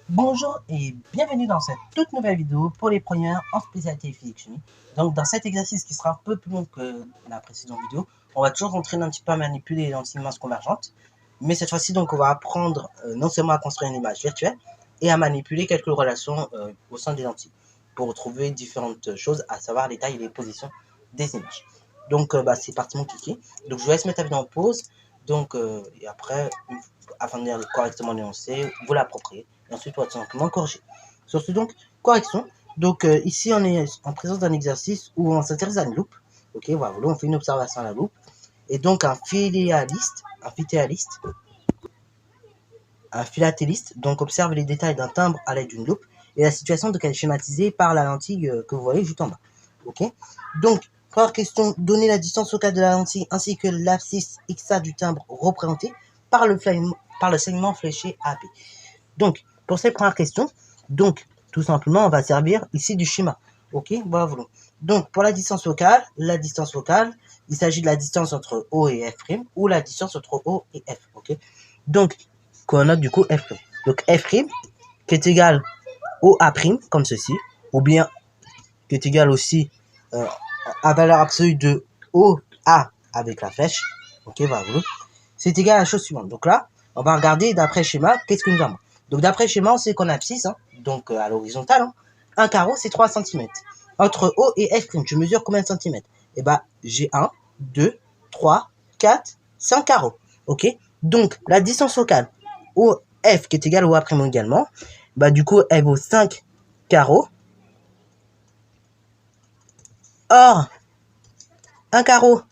Bonjour et bienvenue dans cette toute nouvelle vidéo pour les premières en spécialité physique-chimie. Donc dans cet exercice qui sera un peu plus long que la précédente vidéo, on va toujours entraîner un petit peu à manipuler les lentilles minces convergentes. Mais cette fois-ci, donc, on va apprendre non seulement à construire une image virtuelle et à manipuler quelques relations au sein des lentilles pour retrouver différentes choses, à savoir les tailles et les positions des images. Donc c'est parti mon kiki. Donc je vous laisse mettre la vidéo en pause. Donc et après, afin de lire correctement l'énoncé, vous l'appropriez. Et ensuite, on va tout simplement corriger. Sur ce, donc, correction. Donc, ici, on est en présence d'un exercice où on s'intéresse à une loupe. Ok, voilà, on fait une observation à la loupe. Et donc, un philatéliste, donc observe les détails d'un timbre à l'aide d'une loupe. Et la situation donc, elle est schématisée par la lentille que vous voyez juste en bas. Ok, donc, première question, donner la distance focale de la lentille ainsi que l'abscisse XA du timbre représenté par le segment fléché AB. Donc, pour cette première question, donc, tout simplement, on va servir ici du schéma. Ok, voilà. Donc, pour la distance focale, il s'agit de la distance entre O et F' ou la distance entre O et F. Ok, donc, qu'on note du coup F'. Donc, F' qui est égal au A', comme ceci, ou bien qui est égal aussi à valeur absolue de OA avec la flèche. Ok, voilà. C'est égal à la chose suivante. Donc là, on va regarder d'après le schéma, qu'est-ce que nous avons. Donc d'après le schéma, on sait qu'on a 6, donc à l'horizontale, un carreau c'est 3 cm. Entre O et F', je mesure combien de centimètres? Et bah j'ai 1, 2, 3, 4, 5 carreaux. Ok, donc la distance focale OF qui est égale au A' également, bah du coup elle vaut 5 carreaux. Or, un carreau,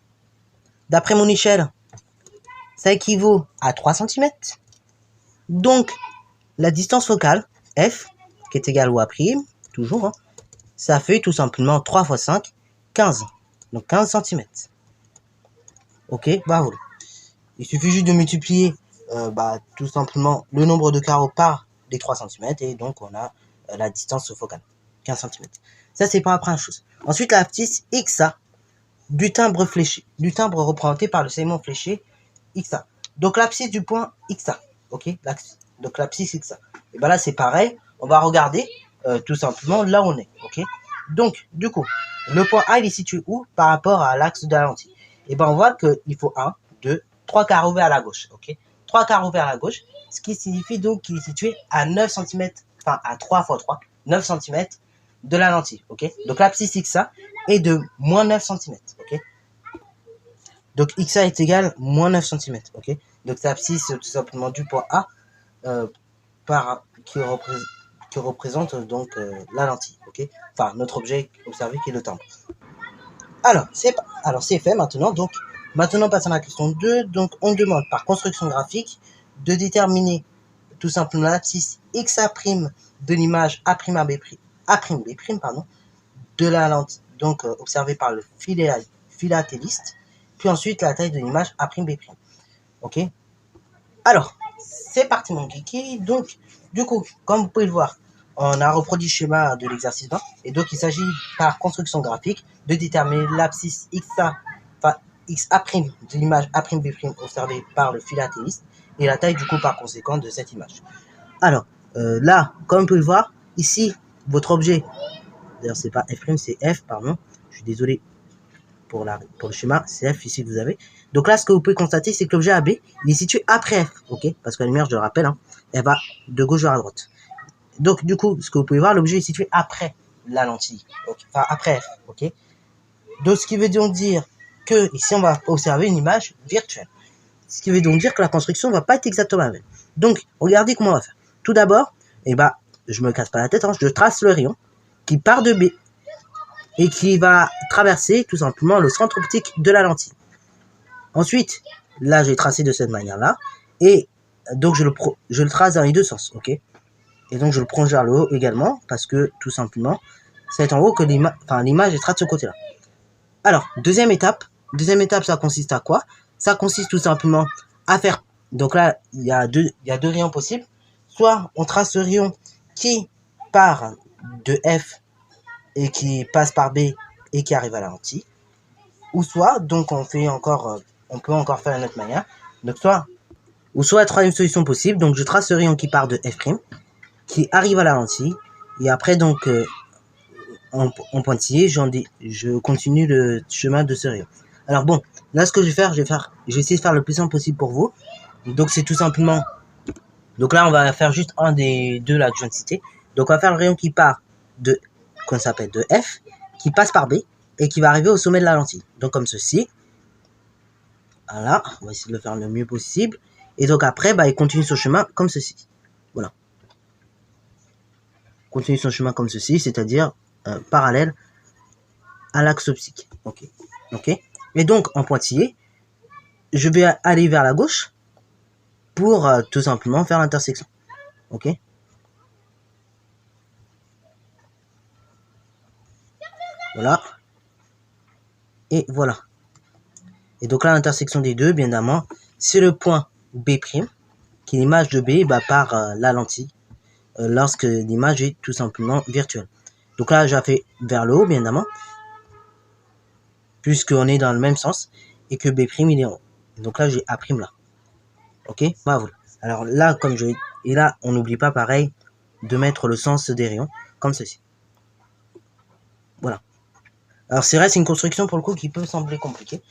d'après mon échelle, ça équivaut à 3 cm. Donc, la distance focale, F, qui est égale au A', toujours, ça fait tout simplement 3 fois 5, 15. Donc 15 cm. Ok, bah voilà. Il suffit juste de multiplier tout simplement le nombre de carreaux par les 3 cm et donc on a la distance focale, 15 cm. Ça, c'est pas la première chose. Ensuite, l'abscisse XA du timbre fléché, du timbre représenté par le segment fléché XA. Donc l'abscisse du point XA. Ok, donc l'abscisse XA. Et ben là, c'est pareil. On va regarder tout simplement là où on est. Ok, donc du coup, le point A, il est situé où par rapport à l'axe de la lentille? Et ben on voit qu'il faut 1, 2, 3 carreaux vers la gauche. Ok, 3 carreaux vers la gauche, ce qui signifie donc qu'il est situé à 9 cm, enfin à 3 x 3, 9 cm de la lentille. Ok, donc l'abscisse XA est de moins 9 cm. Ok, donc XA est égal à moins 9 cm. Ok, donc c'est l'abscisse tout simplement du point A qui représente donc la lentille. Ok, enfin notre objet observé qui est le timbre. Alors c'est fait maintenant. Donc maintenant passons à la question 2. Donc on demande par construction graphique de déterminer tout simplement l'abscisse XA' de l'image A'B', pardon, de la lentille donc observée par le philatéliste, puis ensuite la taille de l'image A'B'. Ok, alors c'est parti mon kiki. Donc du coup, comme vous pouvez le voir, on a reproduit le schéma de l'exercice 20 et donc il s'agit par construction graphique de déterminer l'abscisse XA de l'image A'B' observée par le philatéliste et la taille du coup par conséquent de cette image. Alors là, comme vous pouvez le voir, ici votre objet, d'ailleurs c'est pas F', c'est F, pardon, je suis désolé pour le schéma, c'est F ici que vous avez. Donc là, ce que vous pouvez constater, c'est que l'objet AB, il est situé après F, ok? Parce que la lumière, je le rappelle, elle va de gauche vers la droite. Donc du coup, ce que vous pouvez voir, l'objet est situé après la lentille, okay? Enfin après F, ok? Donc ce qui veut donc dire que ici, on va observer une image virtuelle. Ce qui veut donc dire que la construction ne va pas être exactement la même. Donc, regardez comment on va faire. Tout d'abord, je me casse pas la tête, je trace le rayon qui part de B et qui va traverser tout simplement le centre optique de la lentille. Ensuite, là, j'ai tracé de cette manière-là, et donc je le trace dans les deux sens, ok? Et donc je le prends vers le haut également, parce que tout simplement, c'est en haut que l'image sera de ce côté-là. Alors, deuxième étape, ça consiste à quoi? Ça consiste tout simplement à faire, donc là, il y a deux rayons possibles. Soit on trace ce rayon qui part de F et qui passe par B et qui arrive à la lentille. ou soit, donc on fait encore, on peut encore faire d'une autre manière. Donc soit la troisième solution possible, donc je trace le rayon qui part de f', qui arrive à la lentille, et après donc en pointillé, je continue le chemin de ce rayon. Alors bon, là ce que je vais faire, je vais essayer de faire le plus simple possible pour vous. Donc c'est tout simplement, donc là on va faire juste un des deux là que je viens de citer. Donc on va faire le rayon qui part de, qu'on s'appelle de F, qui passe par B, et qui va arriver au sommet de la lentille. Donc comme ceci. Voilà, on va essayer de le faire le mieux possible. Et donc après, bah, il continue son chemin comme ceci. Voilà. Continue son chemin comme ceci, c'est-à-dire parallèle à l'axe optique. Ok. Ok. Et donc en pointillé, je vais aller vers la gauche pour tout simplement faire l'intersection. Ok. Voilà. Et voilà. Et donc là, l'intersection des deux, bien évidemment, c'est le point B', qui est l'image de B par la lentille, lorsque l'image est tout simplement virtuelle. Donc là, j'ai fait vers le haut, bien évidemment, puisqu'on est dans le même sens, et que B' il est en haut. Donc là, j'ai A' là. Ok, bah voilà. Alors là, et là, on n'oublie pas pareil de mettre le sens des rayons, comme ceci. Voilà. Alors c'est vrai, c'est une construction pour le coup qui peut sembler compliquée,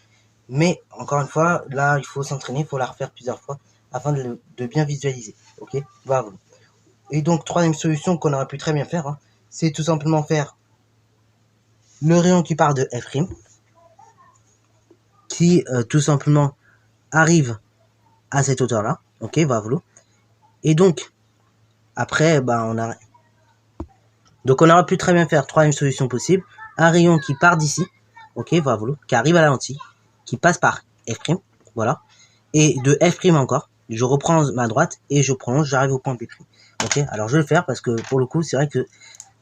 mais encore une fois, là, il faut s'entraîner, il faut la refaire plusieurs fois afin de bien visualiser. Ok, voilà. Et donc, troisième solution qu'on aurait pu très bien faire, hein, c'est tout simplement faire le rayon qui part de F', qui tout simplement arrive à cette hauteur-là. Ok, voilà. Et donc, après, bah, on a... Donc, on aurait pu très bien faire troisième solution possible, un rayon qui part d'ici, ok, voilà, qui arrive à la lentille, qui passe par F', voilà, et de F' encore, je reprends ma droite et je prolonge, j'arrive au point B'. Ok, alors je vais le faire parce que pour le coup, c'est vrai que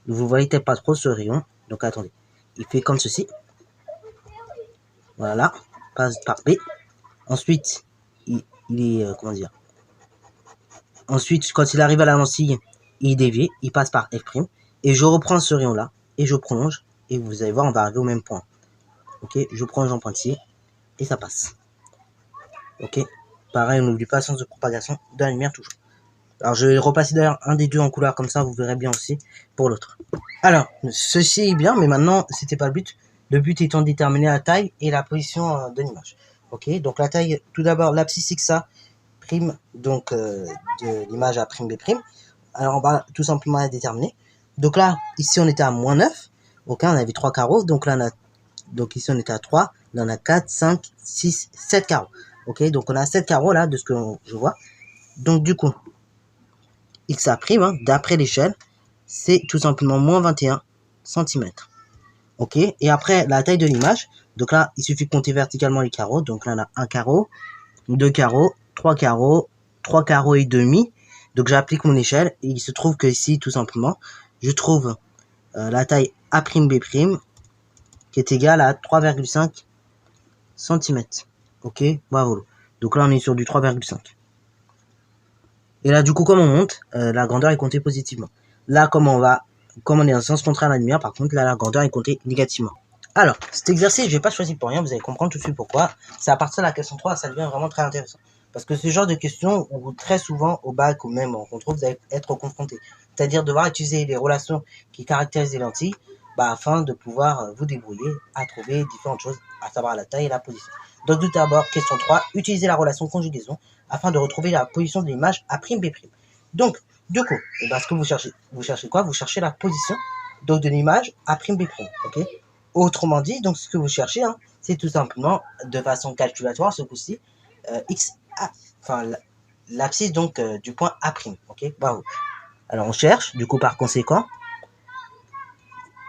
vous voyez peut-être pas trop ce rayon. Donc attendez, il fait comme ceci. Voilà, passe par B. Ensuite, il est, comment dire. Ensuite, quand il arrive à la lentille, il dévie, il passe par F'. Et je reprends ce rayon-là et je prolonge. Et vous allez voir, on va arriver au même point. Ok, je prolonge en pointillé et ça passe. Ok, pareil, on n'oublie pas le sens de propagation de la lumière toujours. Alors je vais repasser d'ailleurs un des deux en couleur comme ça, vous verrez bien aussi pour l'autre. Alors, ceci est bien, mais maintenant, c'était pas le but. Le but étant de déterminer la taille et la position de l'image. Ok, donc la taille, tout d'abord, l'abscisse XA prime, donc de l'image à prime B prime. Alors on va tout simplement la déterminer. Donc là, ici on était à moins 9. Ok, on avait 3 carreaux. Donc là, donc ici on était à 3. Là on a 4, 5, 6, 7 carreaux. Ok, donc on a 7 carreaux là, de ce que je vois. Donc du coup, XA prime, hein, d'après l'échelle, c'est tout simplement moins 21 cm. Ok, et après la taille de l'image, donc là il suffit de compter verticalement les carreaux. Donc là on a un carreau, 2 carreaux, 3 carreaux, 3 carreaux et demi. Donc j'applique mon échelle et il se trouve que ici tout simplement je trouve la taille A'B' qui est égale à 3,5 cm. Ok, bravo. Donc là on est sur du 3,5. Et là du coup comme on monte, la grandeur est comptée positivement. Là comme on est dans le sens contraire à la lumière, par contre là la grandeur est comptée négativement. Alors, cet exercice, je vais pas choisir pour rien, vous allez comprendre tout de suite pourquoi. C'est à partir de la question 3, ça devient vraiment très intéressant. Parce que c'est le genre de questions où très souvent, au bac ou même en contrôle, vous allez être confronté. C'est-à-dire devoir utiliser les relations qui caractérisent les lentilles, afin de pouvoir vous débrouiller à trouver différentes choses, à savoir la taille et la position. Donc tout d'abord, question 3, utiliser la relation conjugaison afin de retrouver la position de l'image A'B'. Donc, du coup, ce que vous cherchez quoi? Vous cherchez la position donc de l'image A'B'. Ok? Autrement dit, donc ce que vous cherchez, hein, c'est tout simplement, de façon calculatoire, ce coup-ci, l'abscisse donc du point A'. Ok, bravo. Alors on cherche, du coup par conséquent,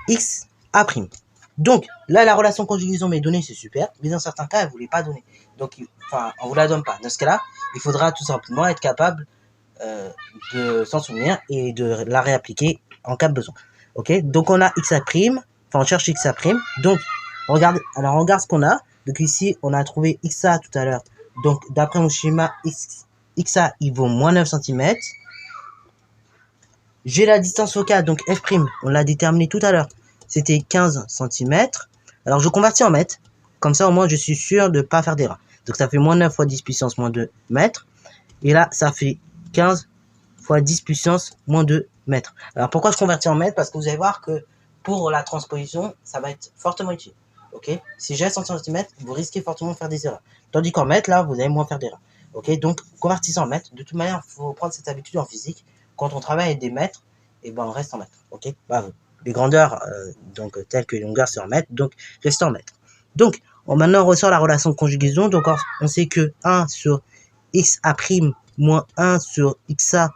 X A'. Donc là, la relation conjugaison m'est donnée, c'est super, mais dans certains cas, elle ne voulait pas donner. Donc, on vous la donne pas. Dans ce cas-là, il faudra tout simplement être capable de s'en souvenir et de la réappliquer en cas de besoin. Ok, donc on a XA'. On cherche XA', donc on regarde ce qu'on a. Donc ici on a trouvé XA tout à l'heure, donc d'après mon schéma, XA il vaut moins 9 cm. J'ai la distance focale, donc F', on l'a déterminé tout à l'heure, c'était 15 cm. Alors je convertis en mètres, Comme ça, au moins, je suis sûr de ne pas faire d'erreur. Donc, ça fait moins 9 fois 10 puissance moins 2 mètres. Et là, ça fait 15 fois 10 puissance moins 2 mètres. Alors, pourquoi je convertis en mètres? Parce que vous allez voir que pour la transposition, ça va être fortement utile. Ok? Si j'ai 100 cm, vous risquez fortement de faire des erreurs. Tandis qu'en mètres, là, vous allez moins faire d'erreurs. Ok? Donc, convertissez en mètres. De toute manière, il faut prendre cette habitude en physique. Quand on travaille avec des mètres, et ben, on reste en mètres. Ok? Bah, les grandeurs, donc, telles que les longueurs, c'est en mètres. Donc, restez en mètres. Donc, maintenant, on ressort la relation de conjugaison. Donc, on sait que 1 sur xa' moins 1 sur xa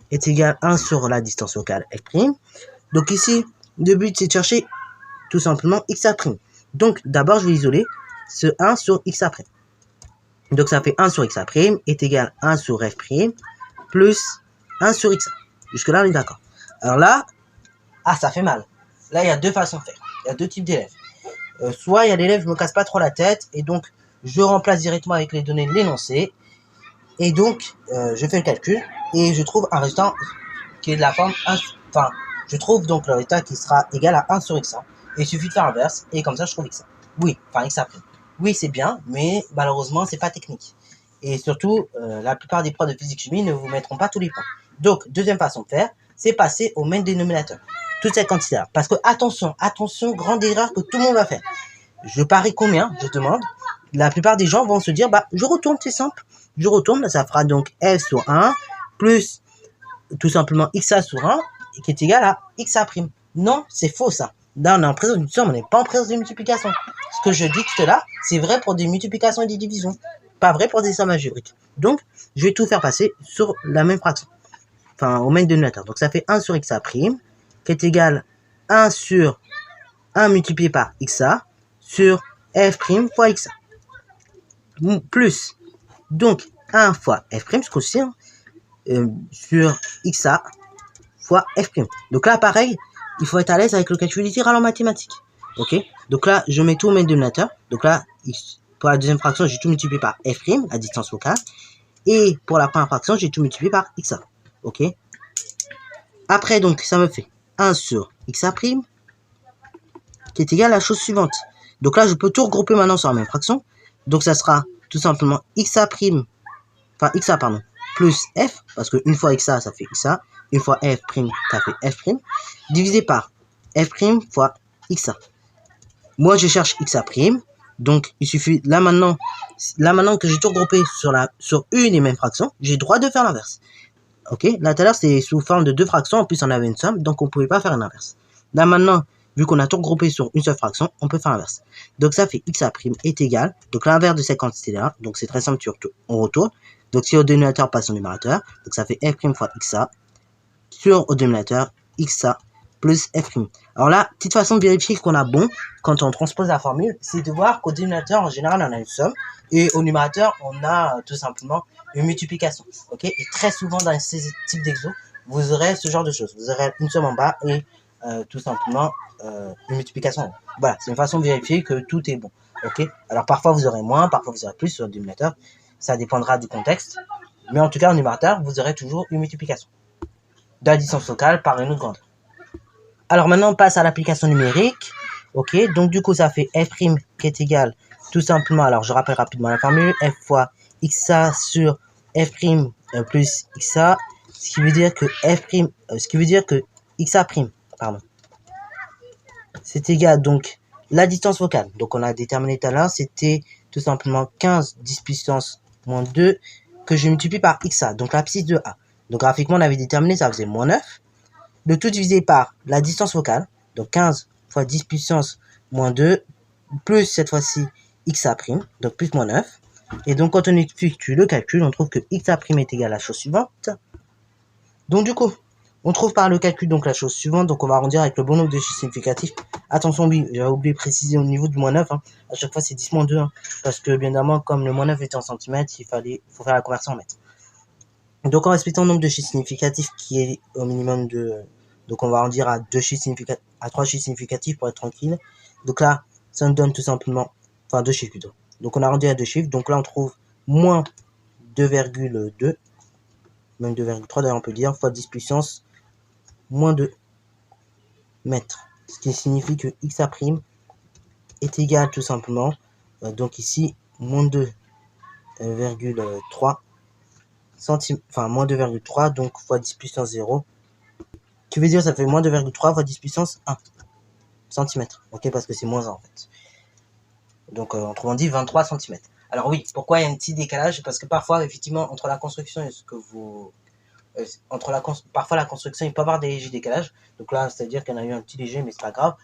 est égal à 1 sur la distance locale f'. Donc ici, le but c'est de chercher tout simplement xa'. Donc d'abord je vais isoler ce 1 sur xa'. Donc ça fait 1 sur xa' est égal à 1 sur f' plus 1 sur xa. Jusque là on est d'accord. Alors là, ça fait mal. Là il y a deux façons de faire. Il y a deux types d'élèves. Soit il y a l'élève, je me casse pas trop la tête et donc je remplace directement avec les données de l'énoncé. Et donc, je fais le calcul et je trouve un résultat qui est de la forme 1, enfin, je trouve donc le résultat qui sera égal à 1 sur xa. Et il suffit de faire l'inverse et comme ça, je trouve xa. Oui, enfin xa'. Oui, c'est bien, mais malheureusement, c'est pas technique. Et surtout, la plupart des profs de physique-chimie ne vous mettront pas tous les points. Donc, deuxième façon de faire, c'est passer au même dénominateur. Toute cette quantité-là. Parce que, attention, grande erreur que tout le monde va faire. Je parie combien, je demande. La plupart des gens vont se dire, bah, je retourne, c'est simple. Je retourne, ça fera donc f sur 1 plus tout simplement xa sur 1 qui est égal à xa'. Non, c'est faux ça. Là, on est en présence d'une somme, on n'est pas en présence d'une multiplication. Ce que je dicte là, c'est vrai pour des multiplications et des divisions. Pas vrai pour des sommes algébriques. Donc, je vais tout faire passer sur la même fraction. Enfin, au même dénominateur. Donc, ça fait 1 sur xa' qui est égal à 1 sur 1 multiplié par xa sur f' fois xa. Plus, donc, 1 fois f', ce coup-ci, sur xa fois f'. Donc là, pareil, il faut être à l'aise avec le calcul littéral en mathématiques. Ok? Donc là, je mets tout au même dénominateur. Donc là, pour la deuxième fraction, j'ai tout multiplié par f', la distance locale. Et pour la première fraction, j'ai tout multiplié par xa. Ok? Après, donc, ça me fait 1 sur xa' qui est égal à la chose suivante. Donc là, je peux tout regrouper maintenant sur la même fraction. Donc ça sera tout simplement xa', enfin xa, pardon, plus f, parce que une fois xa, ça fait xa, une fois f', ça fait f', divisé par f' fois xa. Moi, je cherche xa', donc il suffit, là maintenant que j'ai tout regroupé sur une et même fraction, j'ai le droit de faire l'inverse. Ok, là tout à l'heure, c'est sous forme de deux fractions, en plus on avait une somme, donc on ne pouvait pas faire une inverse. Là maintenant, vu qu'on a tout regroupé sur une seule fraction, on peut faire l'inverse. Donc ça fait xa' est égal, donc l'inverse de cette quantité-là, donc c'est très simple, on retourne. Donc si au dénominateur passe au numérateur, donc ça fait f' fois xa, sur au dénominateur xa plus f'. Alors là, petite façon de vérifier qu'on a bon, quand on transpose la formule, c'est de voir qu'au dénominateur, en général, on a une somme, et au numérateur, on a tout simplement une multiplication. Ok? Et très souvent, dans ces types d'exos, vous aurez ce genre de choses. Vous aurez une somme en bas et tout simplement une multiplication en haut. Voilà, c'est une façon de vérifier que tout est bon. Ok? Alors parfois, vous aurez moins, parfois, vous aurez plus sur le dénominateur. Ça dépendra du contexte. Mais en tout cas, au numérateur, vous aurez toujours une multiplication de la distance locale par une autre grandeur. Alors maintenant, on passe à l'application numérique. Ok, donc du coup, ça fait f' qui est égal tout simplement, alors je rappelle rapidement la formule, f fois xa sur f' plus xa, ce qui veut dire que xa', pardon, c'est égal, donc, la distance locale. Donc on a déterminé tout à l'heure, c'était tout simplement 15 10 puissance moins 2 que je multiplie par xa, donc l'abscisse de a. Donc graphiquement, on avait déterminé, ça faisait moins 9. Le tout divisé par la distance locale, donc 15 fois 10 puissance moins 2, plus cette fois-ci xa', donc plus moins 9. Et donc quand on effectue le calcul, on trouve que xa' est égal à la chose suivante. Donc du coup, on trouve par le calcul donc la chose suivante, donc on va arrondir avec le bon nombre de chiffres significatifs. Attention, oui, j'avais oublié de préciser au niveau du moins 9, hein, à chaque fois c'est 10 moins 2, hein, parce que bien évidemment, comme le moins 9 était en centimètres, faut faire la conversion en mètres. Donc en respectant le nombre de chiffres significatifs qui est au minimum de... Donc on va en dire à 3 chiffres significatifs pour être tranquille. Donc là, ça nous donne tout simplement... Enfin, 2 chiffres plutôt. Donc on a arrondi à 2 chiffres. Donc là, on trouve moins 2,2. Même 2,3 d'ailleurs on peut dire. Fois 10 puissance moins 2 mètres. Ce qui signifie que xa' est égal tout simplement Donc ici, moins 2,3 centimes, enfin moins 2,3, donc fois 10 puissance 0. Qui veut dire ça fait moins 2,3 fois 10 puissance 1 cm. Ok, parce que c'est moins 1 en fait. Donc autrement dit 23 cm. Alors oui, pourquoi il y a un petit décalage? Parce que parfois, effectivement, entre la construction et ce que vous... parfois la construction, il peut y avoir des légers décalages. Donc là, c'est-à-dire qu'il y en a eu un petit léger, mais c'est pas grave.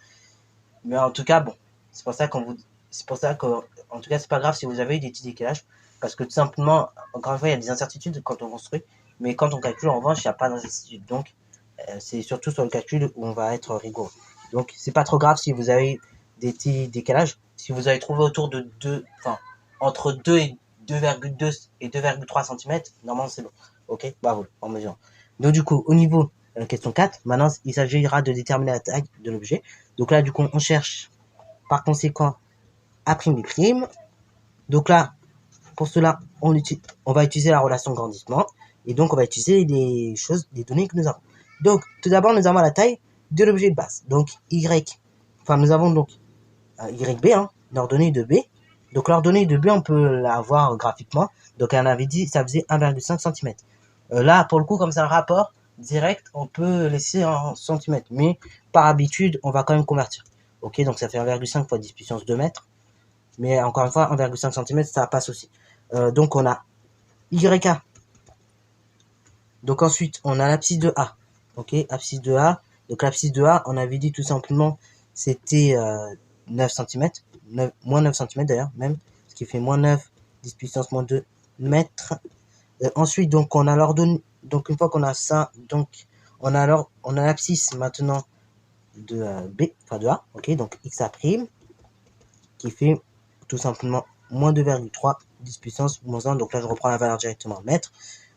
Mais en tout cas, bon, c'est pour ça qu'on vous... C'est pour ça que, en tout cas, c'est pas grave si vous avez eu des petits décalages. Parce que tout simplement, encore une fois, il y a des incertitudes quand on construit. Mais quand on calcule, en revanche, il n'y a pas d'incertitude. Donc, c'est surtout sur le calcul où on va être rigoureux. Donc, c'est pas trop grave si vous avez des petits décalages. Si vous avez trouvé autour de 2, enfin, entre 2 et 2,2 et 2,3 cm, normalement, c'est bon. Ok, bravo, en mesure. Donc, du coup, au niveau de la question 4, maintenant, il s'agira de déterminer la taille de l'objet. Donc là, du coup, on cherche, par conséquent, A', donc là, pour cela, on va utiliser la relation grandissement. Et donc, on va utiliser les données que nous avons. Donc, tout d'abord, nous avons la taille de l'objet de base. Donc, nous avons donc YB, l'ordonnée de B. Donc, l'ordonnée de B, on peut la voir graphiquement. Donc, on avait dit, ça faisait 1,5 cm. Là, pour le coup, comme c'est un rapport direct, on peut laisser en centimètres. Mais, par habitude, on va quand même convertir. Ok, donc ça fait 1,5 fois 10 puissance 2 mètres. Mais encore une fois, 1,5 cm, ça passe aussi. Donc, on a YA. Donc, ensuite, on a l'abscisse de A. Ok, abscisse de A. Donc, l'abscisse de A, on avait dit tout simplement, c'était 9 cm. Moins 9 cm d'ailleurs, même. Ce qui fait moins 9, 10 puissance moins 2 mètres. Ensuite, donc, on a l'ordonnée. Donc, une fois qu'on a ça, donc, on a l'abscisse maintenant de B, enfin de A. Ok, donc XA', qui fait tout simplement moins 2,3, 10 puissance moins 1. Donc là, je reprends la valeur directement en mètres.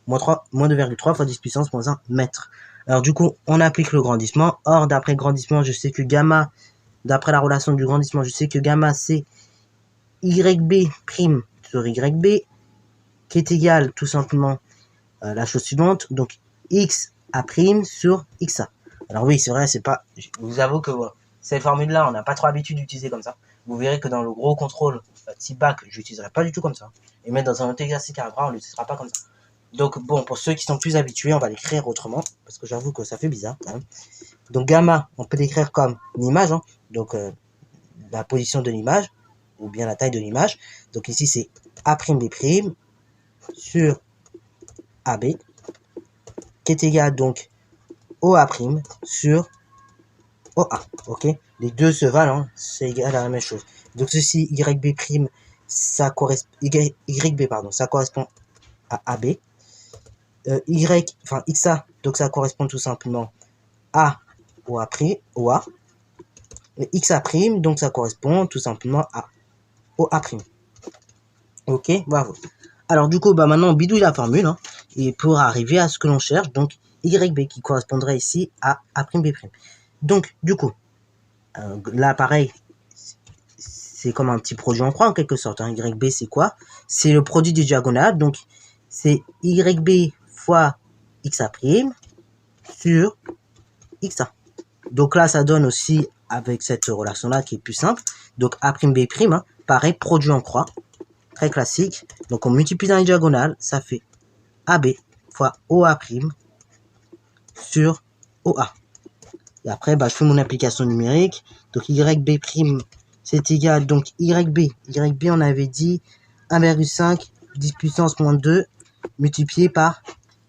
Moins 2,3 fois 10 puissance moins 1 mètre. Alors du coup, on applique le grandissement. Or, d'après le grandissement, je sais que gamma, d'après la relation du grandissement, je sais que gamma, c'est YB' sur YB, qui est égal tout simplement à la chose suivante. Donc, XA' sur XA. Alors oui, c'est vrai, c'est pas... Je vous avoue que voilà, cette formule-là, on n'a pas trop l'habitude d'utiliser comme ça. Vous verrez que dans le gros contrôle type bac, je l'utiliserai pas du tout comme ça. Et même dans un autre exercice carré, on l'utilisera pas comme ça. Donc bon, pour ceux qui sont plus habitués, on va l'écrire autrement, parce que j'avoue que ça fait bizarre quand même. Donc gamma, on peut l'écrire comme une image, donc la position de l'image, ou bien la taille de l'image. Donc ici c'est A'B' sur AB, qui est égal donc OA' sur OA. Ok, les deux se valent, c'est égal à la même chose. Donc ceci, YB', ça correspond, YB, pardon, ça correspond à AB. XA, donc ça correspond tout simplement à OA', et XA', donc ça correspond tout simplement à OA'. Ok, bravo. Alors du coup, maintenant on bidouille la formule, et pour arriver à ce que l'on cherche, donc YB qui correspondrait ici à A'B'. Donc du coup, là pareil, c'est comme un petit produit en croix en quelque sorte. YB c'est quoi? C'est le produit des diagonales, donc c'est YB fois XA' sur XA. Donc là, ça donne aussi avec cette relation-là qui est plus simple. Donc A'B', pareil, produit en croix, très classique. Donc on multiplie dans les diagonales, ça fait AB fois OA' sur OA. Et après, je fais mon application numérique. Donc YB', c'est égal, donc YB, on avait dit 1,5, 10 puissance moins 2, multiplié par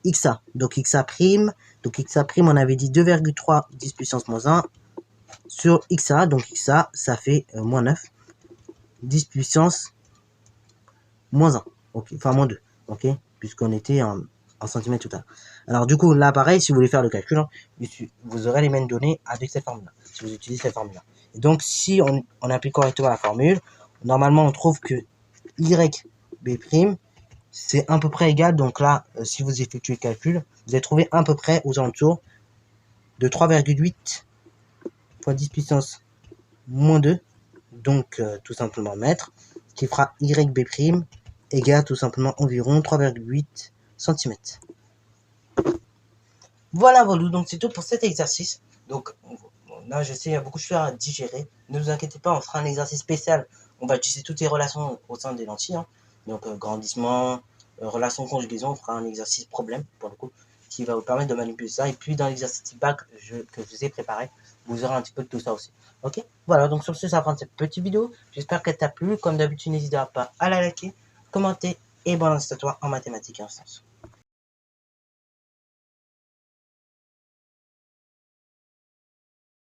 XA. Donc XA', on avait dit 2,3, 10 puissance moins 1, sur XA, donc XA, ça fait moins 9, 10 puissance moins 1, okay, enfin moins 2, ok, puisqu'on était en centimètres tout à l'heure. Alors du coup, là pareil, si vous voulez faire le calcul, vous aurez les mêmes données avec cette formule-là, si vous utilisez cette formule-là. Et donc, si on applique correctement la formule, normalement on trouve que YB', c'est à peu près égal, donc là, si vous effectuez le calcul, vous allez trouver à peu près aux alentours de 3,8 fois 10 puissance moins 2, donc tout simplement mètre, qui fera YB' égale tout simplement environ 3,8 cm. Voilà, donc c'est tout pour cet exercice. Donc là, je sais, il y a beaucoup de choses à digérer. Ne vous inquiétez pas, on fera un exercice spécial on va utiliser toutes les relations au sein des lentilles, hein. Donc grandissement, relation conjugaison, on fera un exercice problème pour le coup, qui va vous permettre de manipuler ça. Et puis dans l'exercice bac que je vous ai préparé, vous aurez un petit peu de tout ça aussi. Ok, voilà, donc sur ce, ça va prendre cette petite vidéo. J'espère qu'elle t'a plu. Comme d'habitude, n'hésite pas à la liker, commenter et balancer toi en mathématiques et en sciences.